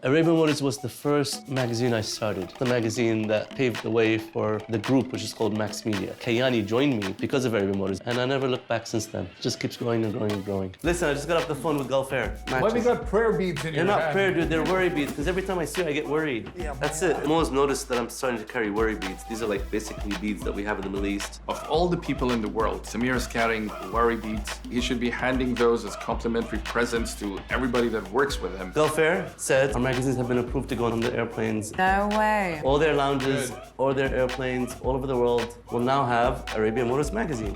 Arabian Motors was the first magazine I started, the magazine that paved the way for the group, which is called Max Media. Kayani joined me because of Arabian Motors, and I never looked back since then. It just keeps growing and growing and growing. Listen, I just got off the phone with Gulf Air. Why we got prayer beads in your hand? They're not prayer, dude. They're worry beads, because every time I see it, I get worried. Yeah, that's it. Mo's noticed that I'm starting to carry worry beads. These are like basically beads that we have in the Middle East. Of all the people in the world, Samir is carrying worry beads. He should be handing those as complimentary presents to everybody that works with him. Gulf Air said our magazines have been approved to go on the airplanes. No way. All their lounges, all their airplanes, all over the world will now have Arabian Motors magazine.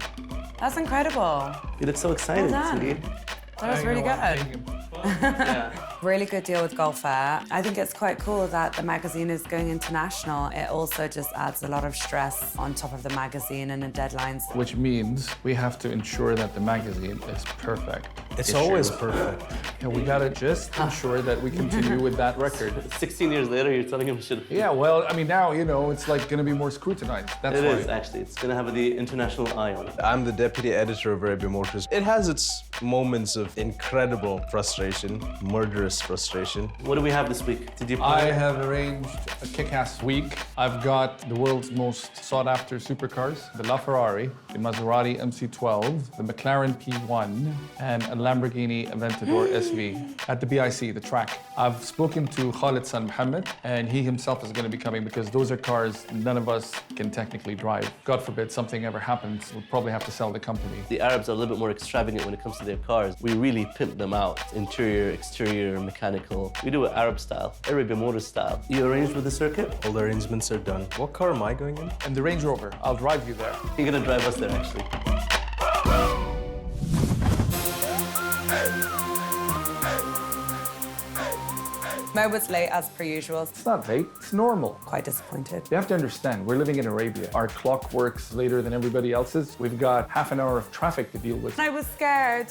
That's incredible. You look so excited, Well done. Sweetie. That was really good. Yeah. Really good deal with Gulf Air. I think it's quite cool that the magazine is going international. It also just adds a lot of stress on top of the magazine and the deadlines. Which means we have to ensure that the magazine is perfect. It's always perfect. Yeah, we gotta just ensure that we continue with that record. 16 years later, you're telling him shit. Yeah, well, I mean, now, you know, it's like gonna be more scrutinized. That's why. It is, actually. It's gonna have the international eye on it. I'm the deputy editor of Arabian Motors. It has its moments of incredible frustration, murderous frustration. What do we have this week? Did you I have arranged a kick-ass week. I've got the world's most sought-after supercars, the LaFerrari, the Maserati MC12, the McLaren P1, and a Lamborghini Aventador SV at the BIC, the track. I've spoken to Khalid San Mohammed, and he himself is going to be coming because those are cars none of us can technically drive. God forbid something ever happens, we'll probably have to sell the company. The Arabs are a little bit more extravagant when it comes to their cars. We really pimp them out. Interior, exterior, mechanical. We do it Arab style, Arabian Motors style. You arranged with the circuit? All the arrangements are done. What car am I going in? And the Range Rover, I'll drive you there. You're gonna drive us there, actually. Mo was late as per usual. It's not late, it's normal. Quite disappointed. You have to understand, we're living in Arabia. Our clock works later than everybody else's. We've got half an hour of traffic to deal with. I was scared.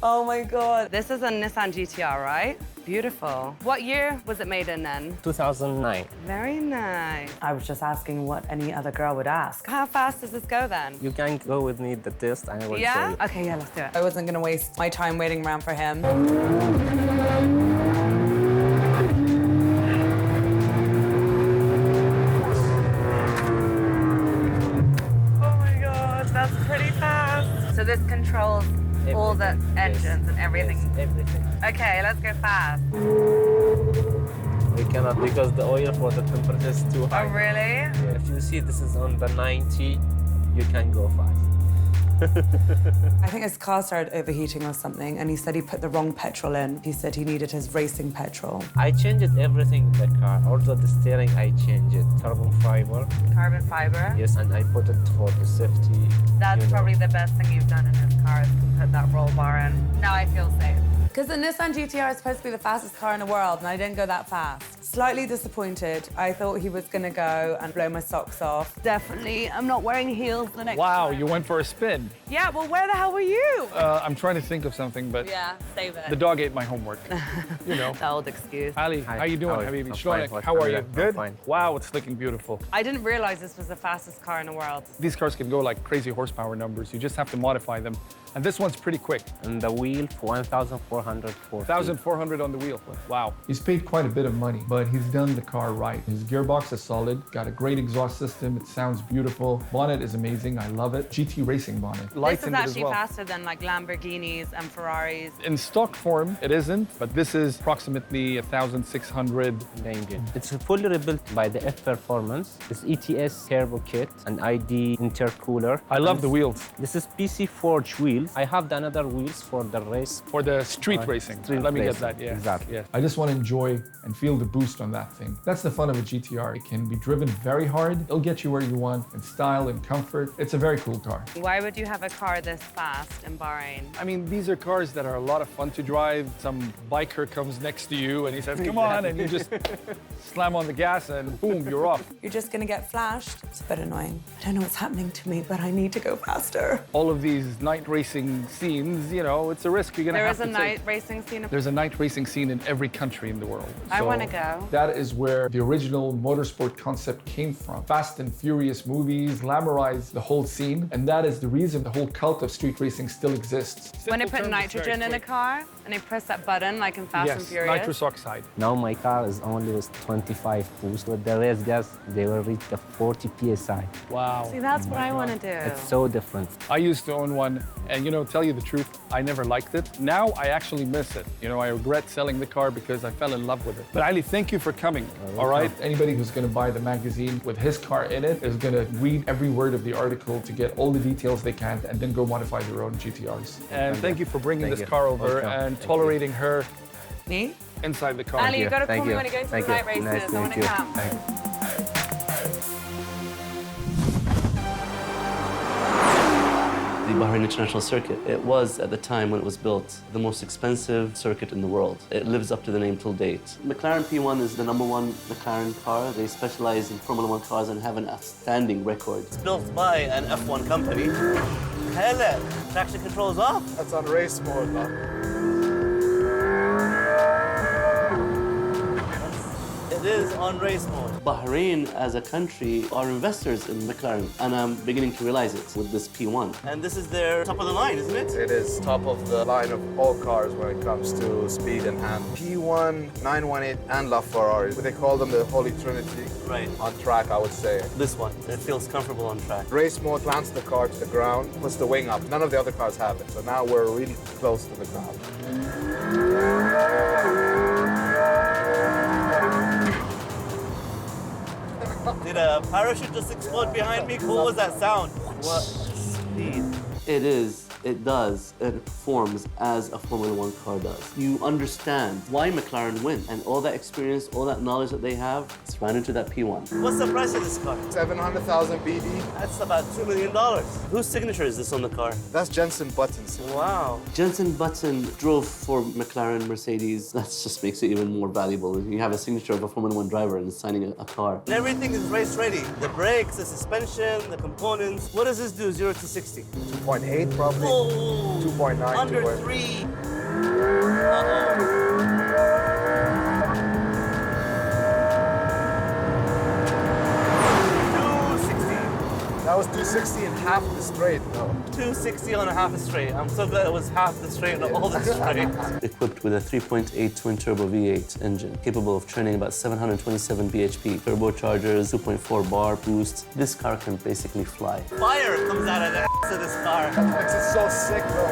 Oh my God. This is a Nissan GTR, right? Beautiful. What year was it made in then? 2009. Very nice. I was just asking what any other girl would ask. How fast does this go then? You can go with me the test and I will show you. Okay, yeah, let's do it. I wasn't gonna waste my time waiting around for him. That's pretty fast. So this controls all the engines and everything? Yes, everything. Okay, let's go fast. We cannot because the oil for the temperature is too high. Oh, really? Yeah, if you see this is on the 90, you can go fast. I think his car started overheating or something, and he said he put the wrong petrol in. He said he needed his racing petrol. I changed everything in the car. Also the steering, I changed it. Carbon fiber. Carbon fiber? Yes, and I put it for the safety. That's probably the best thing you've done in his car is to put that roll bar in. Now I feel safe. Because the Nissan GTR is supposed to be the fastest car in the world, and I didn't go that fast. Slightly disappointed. I thought he was gonna go and blow my socks off. Definitely, I'm not wearing heels the next Wow, time. you went for a spin. Yeah, well, where the hell were you? I'm trying to think of something, but Yeah, save it. the dog ate my homework. You know. The old excuse. Ali, Hi, how you doing, how are you? Habibi? I'm Shlonek, fine. how are you? I'm Good? fine. Wow, it's looking beautiful. I didn't realize this was the fastest car in the world. These cars can go like crazy horsepower numbers. You just have to modify them. And this one's pretty quick. And the wheel, 1,440. 1,400 on the wheel. Wow. He's paid quite a bit of money, but he's done the car right. His gearbox is solid, got a great exhaust system. It sounds beautiful. Bonnet is amazing. I love it. GT racing bonnet. Lights This is in it as actually well. faster than like Lamborghinis and Ferraris. In stock form, it isn't, but this is approximately 1,600. The engine. It's fully rebuilt by the F Performance. It's ETS turbo kit and ID intercooler. I love the wheels. This is PC Forge wheels. I have the another wheels for the race. For the street racing. Street Let me get racing, that, yeah. exactly. Yeah. I just want to enjoy and feel the boost on that thing. That's the fun of a GTR. It can be driven very hard. It'll get you where you want in style and comfort. It's a very cool car. Why would you have a car this fast in Bahrain? I mean, these are cars that are a lot of fun to drive. Some biker comes next to you and he says, come on, and you just slam on the gas and boom, you're off. You're just gonna get flashed. It's a bit annoying. I don't know what's happening to me, but I need to go faster. All of these night race racing scenes, you know, it's a risk you're going to have to take. There is a night racing scene. There's a night racing scene in every country in the world. I want to go. That is where the original motorsport concept came from. Fast and Furious movies glamorized the whole scene, and that is the reason the whole cult of street racing still exists. When they put nitrogen in a car and they press that button like in Fast and Furious. Nitrous oxide. Now my car is only with 25 boost. With the race gas, they will reach the 40 PSI. Wow. See, that's what I want to do. It's so different. I used to own one, and you know, tell you the truth, I never liked it. Now I actually miss it. You know, I regret selling the car because I fell in love with it. But Ali, thank you for coming, all right? Anybody who's gonna buy the magazine with his car in it is gonna read every word of the article to get all the details they can and then go modify their own GTRs. And thank you for bringing this car over and tolerating her Me? inside the car. Ali, you've got to call me when you go to the night races. Nice to I want meet to you. come. The Bahrain International Circuit. It was, at the time when it was built, the most expensive circuit in the world. It lives up to the name till date. McLaren P1 is the #1 McLaren car. They specialize in Formula 1 cars and have an outstanding record. It's built by an F1 company. Hello, traction control is off. That's on race mode, man. It is on race mode. Bahrain, as a country, are investors in McLaren, and I'm beginning to realize it with this P1. And this is their top of the line, isn't it? It is top of the line of all cars when it comes to speed and hand. P1, 918, and LaFerrari. They call them the Holy Trinity. Right. On track, I would say. This one, it feels comfortable on track. Race mode plants the car to the ground, puts the wing up. None of the other cars have it, so now we're really close to the ground. Did a parachute just explode behind me? What was that sound? What speed? It is, it does, it performs as a Formula 1 car does. You understand why McLaren win, and all that experience, all that knowledge that they have, it's ran into that P1. What's the price of this car? 700,000 BD. That's about $2 million. Whose signature is this on the car? That's Jensen Button's. Wow. Jensen Button drove for McLaren, Mercedes. That just makes it even more valuable. You have a signature of a Formula 1 driver and signing a car. And everything is race ready. The brakes, the suspension, the components. What does this do, 0 to 60? 2.8 probably. Oh, 2.9. under 2.8. 3. That was 260 in half the straight, though. 260 on a half a straight. I'm so glad it was half the straight, not all the straight. Equipped with a 3.8 twin-turbo V8 engine, capable of churning about 727 bhp, turbochargers, 2.4 bar boost. This car can basically fly. Fire comes out of the ass of this car. That makes it so sick, though.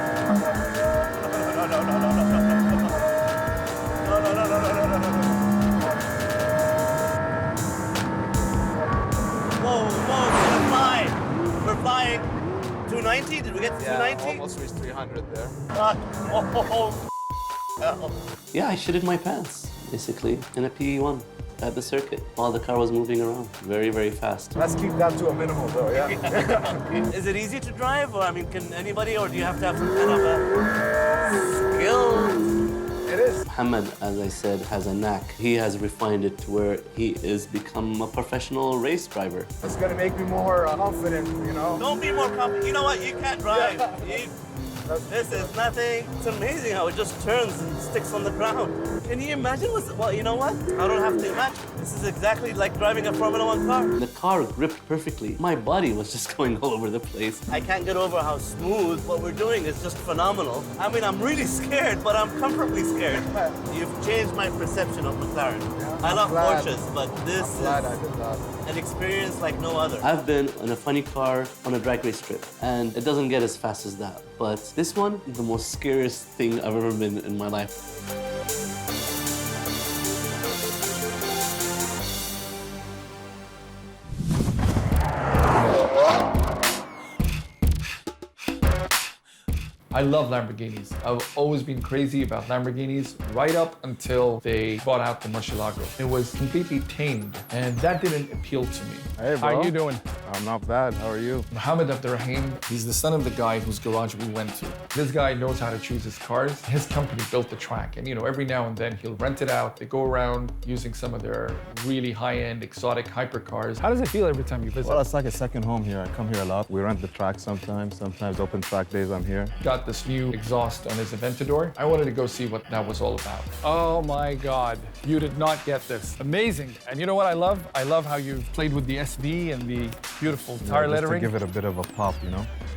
We're flying 290. Did we get to 290? Almost reached 300 there. Yeah, I shitted my pants, basically, in a P1 at the circuit while the car was moving around very, very fast. Let's keep that to a minimum, though, yeah? Is it easy to drive, or I mean, can anybody, or do you have to have some kind of a skill? It is. Muhammad, as I said, has a knack. He has refined it to where he is become a professional race driver. It's gonna make me more confident, you know? Don't be more confident. You know what? You can't drive. This is nothing. It's amazing how it just turns and sticks on the ground. Can you imagine? Well, you know what? I don't have to imagine. This is exactly like driving a Formula 1 car. The car gripped perfectly. My body was just going all over the place. I can't get over how smooth what we're doing is just phenomenal. I mean, I'm really scared, but I'm comfortably scared. You've changed my perception of McLaren. I love Porsches, but this is I did that. an experience like no other. I've been in a funny car on a drag race trip, and it doesn't get as fast as that. But this one, the most scariest thing I've ever been in my life. I love Lamborghinis. I've always been crazy about Lamborghinis right up until they bought out the Murcielago. It was completely tamed, and that didn't appeal to me. Hey, bro. How you doing? I'm not bad. How are you? Mohammed Abdurrahim, he's the son of the guy whose garage we went to. This guy knows how to choose his cars. His company built the track, and every now and then he'll rent it out. They go around using some of their really high-end, exotic hypercars. How does it feel every time you visit? Well, it's like a second home here. I come here a lot. We rent the track sometimes open track days I'm here. Got this new exhaust on his Aventador. I wanted to go see what that was all about. Oh my God, you did not get this. Amazing. And you know what I love? I love how you've played with the SV and the beautiful tire Just lettering. to give it a bit of a pop,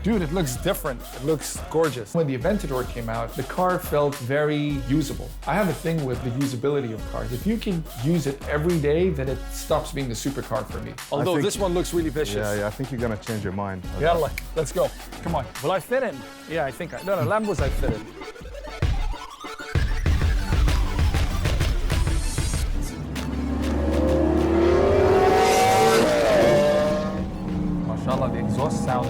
Dude, it looks different. It looks gorgeous. When the Aventador came out, the car felt very usable. I have a thing with the usability of cars. If you can use it every day, then it stops being the supercar for me. Although this one looks really vicious. Yeah, I think you're gonna change your mind. Yalla, let's go. Come on. Will I fit in? Yeah, I think no, Lambos I fit in. Mashallah, the exhaust sounds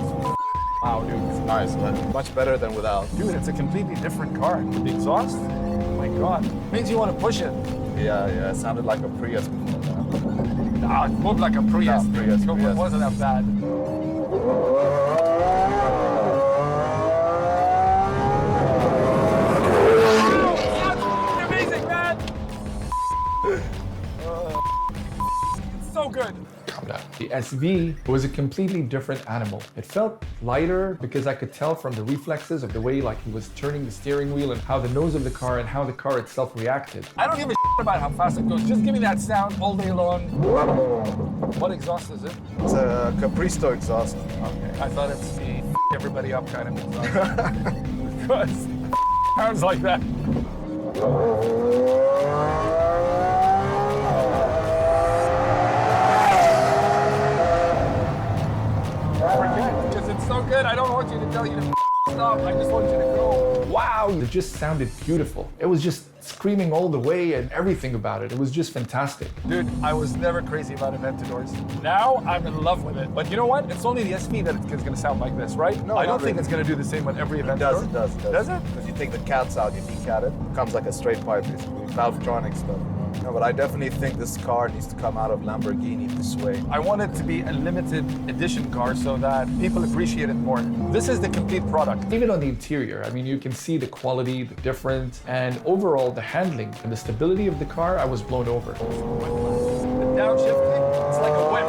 wow, dude. It's nice, man. Much better than without. Dude, it's a completely different car. With the exhaust, oh my God. Makes you want to push it. Yeah, it sounded like a Prius before. Nah, it moved like a Prius. No, Prius. It wasn't that bad. Amazing, man! It's so good. Calm down. The SV was a completely different animal. It felt lighter because I could tell from the reflexes of the way he was turning the steering wheel and how the nose of the car and how the car itself reacted. I don't give a about how fast it goes. Just give me that sound all day long. What exhaust is it? It's a Capristo exhaust. Okay. I thought it's the everybody up kind of exhaust. Because sounds like that. Forget, because it's so good. I don't want you to tell you to stop. I just want you to go. Wow, it just sounded beautiful. It was just screaming all the way and everything about it. It was just fantastic. Dude, I was never crazy about Aventadors. Now I'm in love with it. But you know what? It's only the SV that it's going to sound like this, right? No, I don't not think really. it's going to do the same on every Aventador. It does. Does it? Because you take the cats out, you decat it. It comes like a straight pipe, basically. Valvetronic stuff. No, but I definitely think this car needs to come out of Lamborghini this way. I want it to be a limited edition car so that people appreciate it more. This is the complete product. Even on the interior, I mean, you can see the quality, the difference, and overall the handling and the stability of the car, I was blown over. The downshifting, it's like a whip.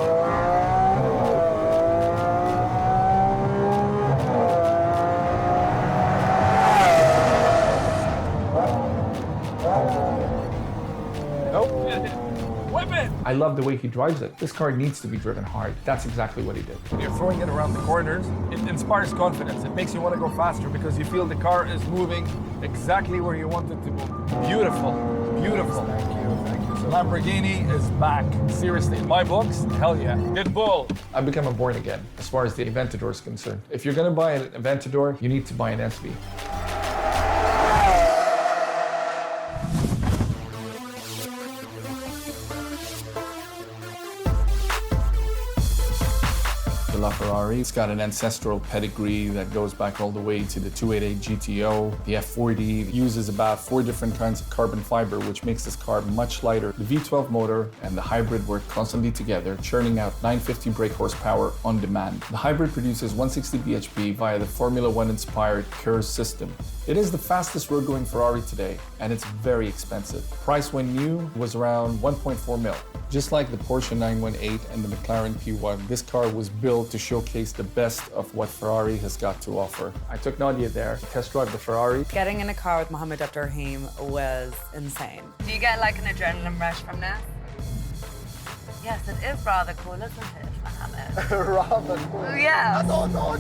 I love the way he drives it. This car needs to be driven hard. That's exactly what he did. When you're throwing it around the corners, it inspires confidence. It makes you want to go faster because you feel the car is moving exactly where you want it to move. Beautiful, beautiful. Thank you. Lamborghini is back. Seriously, in my books, hell yeah. Good bull. I've become a born again as far as the Aventador is concerned. If you're going to buy an Aventador, you need to buy an SV. LaFerrari. It's got an ancestral pedigree that goes back all the way to the 288 GTO. The F40 uses about 4 different kinds of carbon fiber, which makes this car much lighter. The V12 motor and the hybrid work constantly together, churning out 950 brake horsepower on demand. The hybrid produces 160 bhp via the Formula One inspired KERS system. It is the fastest road-going Ferrari today, and it's very expensive. Price when new was around 1.4 mil. Just like the Porsche 918 and the McLaren P1, this car was built to showcase the best of what Ferrari has got to offer. I took Nadia there to test drive the Ferrari. Getting in a car with Mohammed Abdurrahim was insane. Do you get like an adrenaline rush from this? Yes, it is rather cool, isn't it, Mohammed? Rather cool. Yeah. I don't know.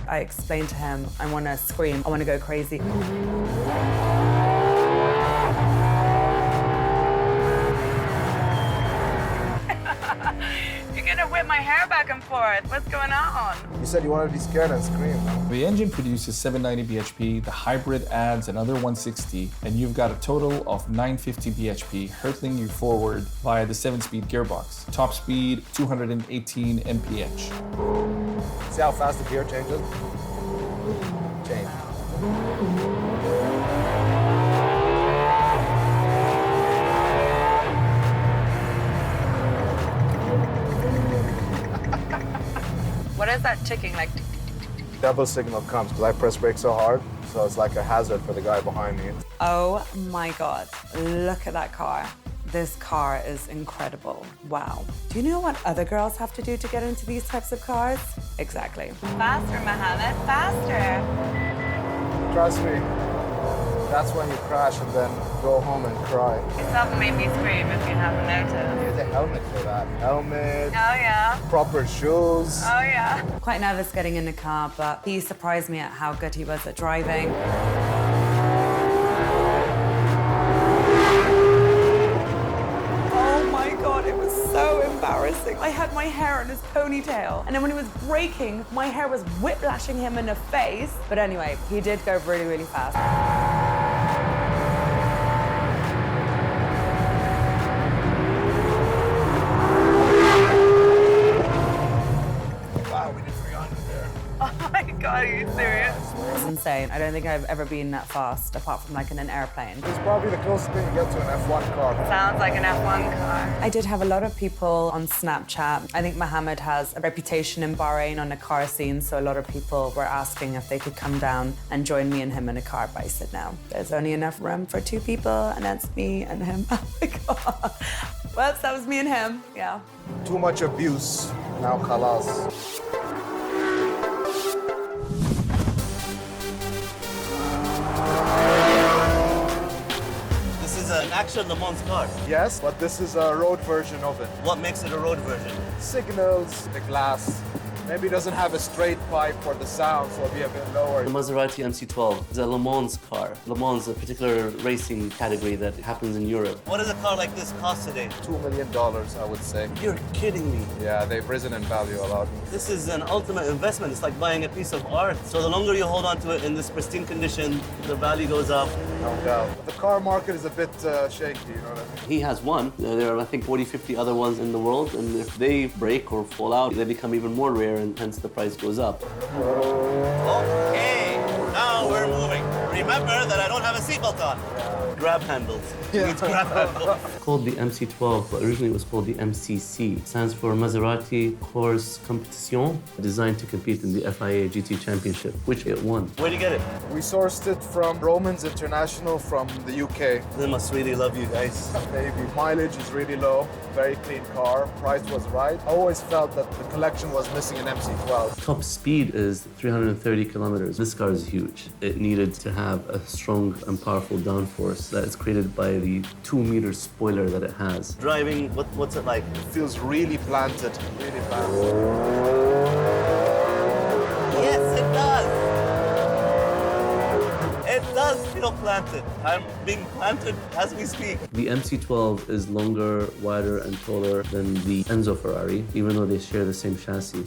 I explained to him, I want to scream, I want to go crazy. You're gonna whip my hair back and forth. What's going on? You said you wanted to be scared and scream. The engine produces 790 bhp, the hybrid adds another 160, and you've got a total of 950 bhp, hurtling you forward via the 7-speed gearbox. Top speed, 218 mph. See how fast the gear changes? Change. What is that ticking like? Devil signal comes because I press brake so hard, so it's like a hazard for the guy behind me. Oh my God, look at that car. This car is incredible. Wow. Do you know what other girls have to do to get into these types of cars? Exactly. Faster, Mohammed, faster. Trust me, that's when you crash and then go home and cry. You haven't made me scream if you haven't noticed. There's a helmet for that. Helmet, Oh yeah. proper shoes. Oh yeah. Quite nervous getting in the car, but he surprised me at how good he was at driving. Oh my God, it was so embarrassing. I had my hair in his ponytail, and then when he was braking, my hair was whiplashing him in the face. But anyway, he did go really, really fast. Wow, we did 300 there. Oh my God, are you serious? It's insane. I don't think I've ever been that fast, apart from like in an airplane. It's probably the closest thing you get to an F1 car. Sounds like an F1 car. I did have a lot of people on Snapchat. I think Mohammed has a reputation in Bahrain on the car scene, so a lot of people were asking if they could come down and join me and him in a car, but I said no. There's only enough room for 2 people, and that's me and him. Oh my God. Well, that was me and him, yeah. Too much abuse. Now khalas. This is an actual Le Mans car. Yes, but this is a road version of it. What makes it a road version? Signals, the glass. Maybe it doesn't have a straight pipe for the sound, so it'll be a bit lower. The Maserati MC12 is a Le Mans car. Le Mans is a particular racing category that happens in Europe. What does a car like this cost today? $2 million, I would say. You're kidding me. Yeah, they've risen in value a lot. This is an ultimate investment. It's like buying a piece of art. So the longer you hold on to it in this pristine condition, the value goes up. No doubt. But the car market is a bit shaky, you know what I mean? He has one. There are, I think, 40, 50 other ones in the world. And if they break or fall out, they become even more rare, and hence the price goes up. Okay, now we're moving. Remember that I don't have a seatbelt on. Grab handles. Yeah. It's grab handles. Called the MC12, but originally it was called the MCC. It stands for Maserati Course Competition, designed to compete in the FIA GT Championship, which it won. Where'd you get it? We sourced it from Romans International from the UK. They must really love you guys. Maybe. Mileage is really low, very clean car, price was right. I always felt that the collection was missing an MC12. Top speed is 330 kilometers. This car is huge. It needed to have a strong and powerful downforce that is created by the 2-meter spoiler that it has. Driving, what's it like? It feels really planted, really planted. Yes, it does. It does feel planted. I'm being planted as we speak. The MC12 is longer, wider, and taller than the Enzo Ferrari, even though they share the same chassis.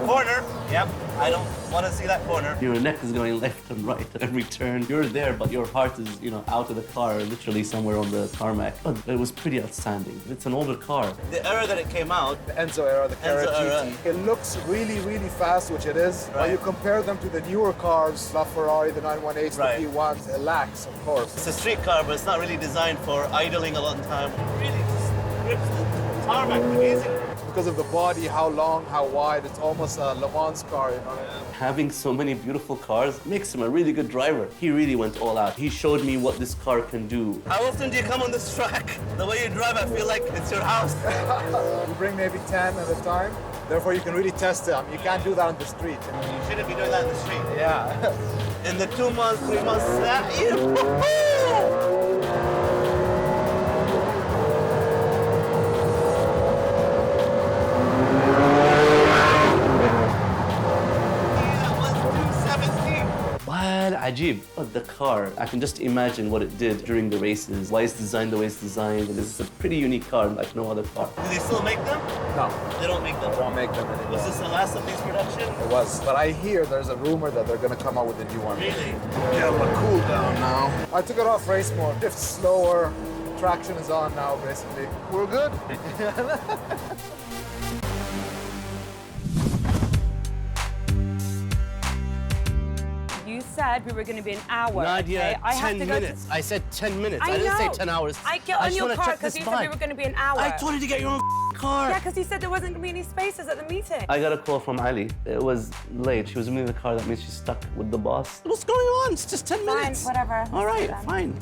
Corner. Yep. I don't want to see that corner. Your neck is going left and right at every turn. You're there, but your heart is, out of the car, literally somewhere on the tarmac. But it was pretty outstanding. It's an older car. The era that it came out, The Enzo era, the Carrot Enzo era. GT. It looks really, really fast, which it is. Right. When you compare them to the newer cars, La Ferrari, the 918s, Right. the P1s, it lacks, of course. it's a street car, but it's not really designed for idling a lot of time. It really just grips the tarmac amazing. Because of the body, how long, how wide, it's almost a Le Mans car, you know what I mean? Having so many beautiful cars makes him a really good driver. He really went all out. He showed me what this car can do. How often do you come on this track? The way you drive, I feel like it's your house. We bring maybe 10 at a time. Therefore, you can really test them. You can't do that on the street. You shouldn't be doing that in the street. Yeah. In the 2 months, 3 months, Ajib. But the car, I can just imagine what it did during the races, why it's designed the way it's designed, and this is a pretty unique car like no other car. Do they still make them? No, They don't make them. they don't make them anymore. Was this the last of these production? It was. But I hear there's a rumor that they're going to come out with a new one. Really? Yeah, but cool down now. I took it off race mode. It's slower. Traction is on now, basically. We're good. said we were going to be an hour. Nadia, okay? I have 10 to go minutes. I said 10 minutes. I didn't say know. 10 hours. I get on just your wanna car check because this you said we bike. were going to be an hour. I told you to get your own car. Yeah, because he said there wasn't going to be any spaces at the meeting. I got a call from Ali. It was late. She was in the car. That means she's stuck with the boss. What's going on? It's just 10 minutes. Fine, whatever. All right, Then. fine.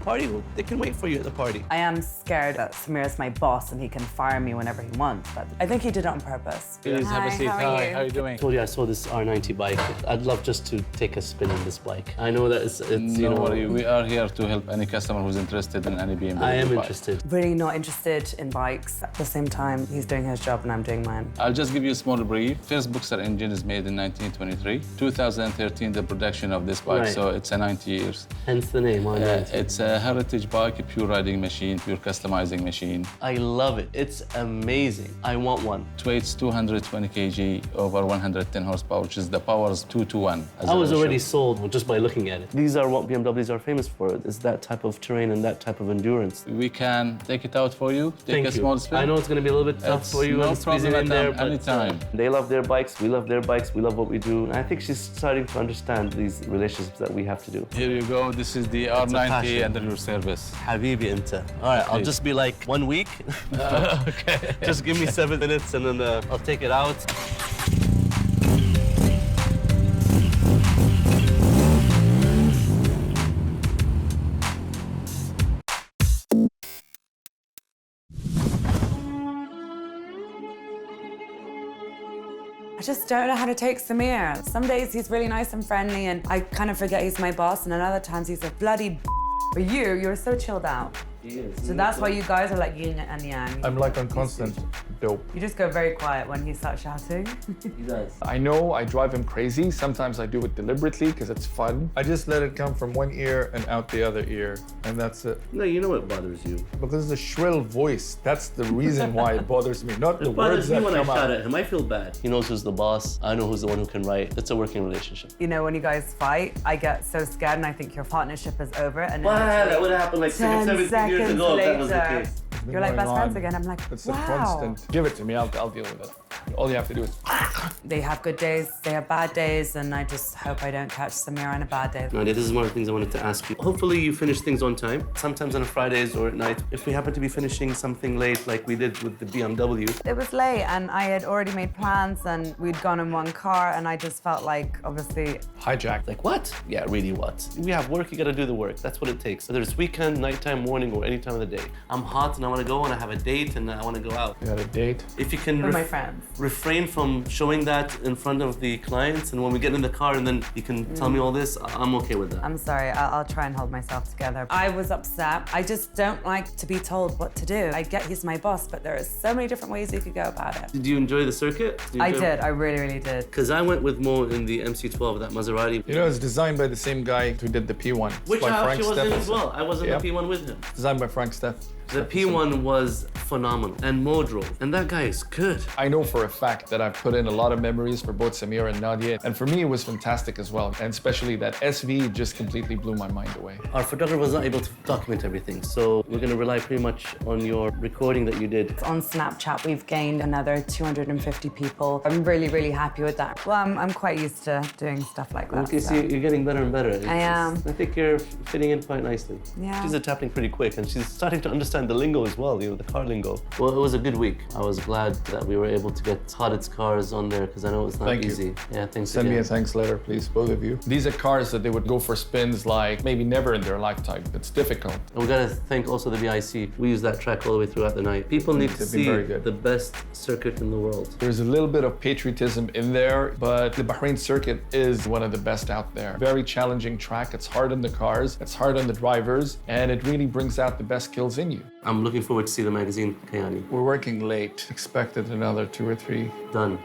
Party, they can wait for you at the party. I am scared that Samir is my boss and he can fire me whenever he wants, but I think he did it on purpose. Please have a seat. How are you? How are you doing? I told you I saw this R90 bike. I'd love just to take a spin on this bike. I know that it's you Don't know. worry, we are here to help any customer who's interested in any BMW I am bike. interested. Really not interested in bikes. At the same time, he's doing his job and I'm doing mine. I'll just give you a small brief. First Boxer engine is made in 1923. 2013, the production of this bike, Right. so it's a 90 years. Hence the name R90. It's a heritage bike, a pure riding machine, pure customizing machine. I love it. It's amazing. I want one. It weighs 220 kg over 110 horsepower, which is the power's 2 to 1. I was already sold just by looking at it. These are what BMWs are famous for, is that type of terrain and that type of endurance. We can take it out for you, take Thank a you. small spin. I know it's going to be a little bit tough It's for you no and squeezing problem in at there, all, but anytime. they love their bikes, we love their bikes, we love what we do. And I think she's starting to understand these relationships that we have to do. Here you go. This is the It's a R90 passion. under your service. Habibi Inta. All right, I'll Please. just be like 1 week. Okay. Just give me 7 minutes and then I'll take it out. I just don't know how to take Samir. Some days he's really nice and friendly and I kind of forget he's my boss, and then other times he's a bloody For you're so chilled out. He is. So that's why you guys are like yin and yang. I'm like on constant dope. You just go very quiet when he starts shouting. He does. I know I drive him crazy. Sometimes I do it deliberately because it's fun. I just let it come from one ear and out the other ear, and that's it. No, you know what bothers you. Because the shrill voice, that's the reason why it bothers me, not the It words bothers me that when I come shout out. at him. I feel bad. He knows who's the boss. I know who's the one who can write. It's a working relationship. You know, when you guys fight, I get so scared and I think your partnership is over. And then Wow, literally that would have happened like 10 17 years seconds ago if that was the later, case. you're like going best friends on. again. I'm like, It's a wow. constant. Give it to me, I'll deal with it. All you have to do is. They have good days, they have bad days, and I just hope I don't catch Samir on a bad day. Nadia, this is one of the things I wanted to ask you. Hopefully you finish things on time. Sometimes on Fridays or at night. If we happen to be finishing something late like we did with the BMW. It was late and I had already made plans and we'd gone in one car and I just felt like, obviously, Hijacked. Like what? Yeah, really what? We have work, you gotta do the work. That's what it takes. Whether it's weekend, nighttime, morning, or any time of the day. I'm hot and I wanna go and I have a date and I wanna go out. You got a date? If you can with my friends. refrain from showing that in front of the clients, and when we get in the car and then you can tell me all this, I'm okay with that. I'm sorry, I'll try and hold myself together. I was upset. I just don't like to be told what to do. I get he's my boss, but there are so many different ways you could go about it. Did you enjoy the circuit? I did, I really, really did. Because I went with Mo in the MC12, that Maserati. You know, it's designed by the same guy who did the P1. It's Which by I Frank actually was in Steffen. as well. I was in Yep. the P1 with him. Designed by Frank Steff. The P1 was phenomenal, and Mo drove. And that guy is good. I know for a fact that I've put in a lot of memories for both Samir and Nadia, and for me it was fantastic as well. And especially that SV just completely blew my mind away. Our photographer was not able to document everything, so we're gonna rely pretty much on your recording that you did. On Snapchat, we've gained another 250 people. I'm really, really happy with that. Well, I'm quite used to doing stuff like that. Okay, so. so you're getting better and better. I am. I think you're fitting in quite nicely. Yeah. She's adapting pretty quick, and she's starting to understand the lingo as well, the car lingo. Well, it was a good week. I was glad that we were able to get Khalid's cars on there, because I know it's not Thank you. easy. Yeah, thanks Send again. me a thanks letter, please, both of you. These are cars that they would go for spins like maybe never in their lifetime. It's difficult. And we gotta thank also the BIC. We use that track all the way throughout the night. People need to They've been see very good. the best circuit in the world. There's a little bit of patriotism in there, but the Bahrain circuit is one of the best out there. Very challenging track. It's hard on the cars, it's hard on the drivers, and it really brings out the best skills in you. I'm looking forward to see the magazine, Kayani. We're working late. Expected another 2 or 3. Done.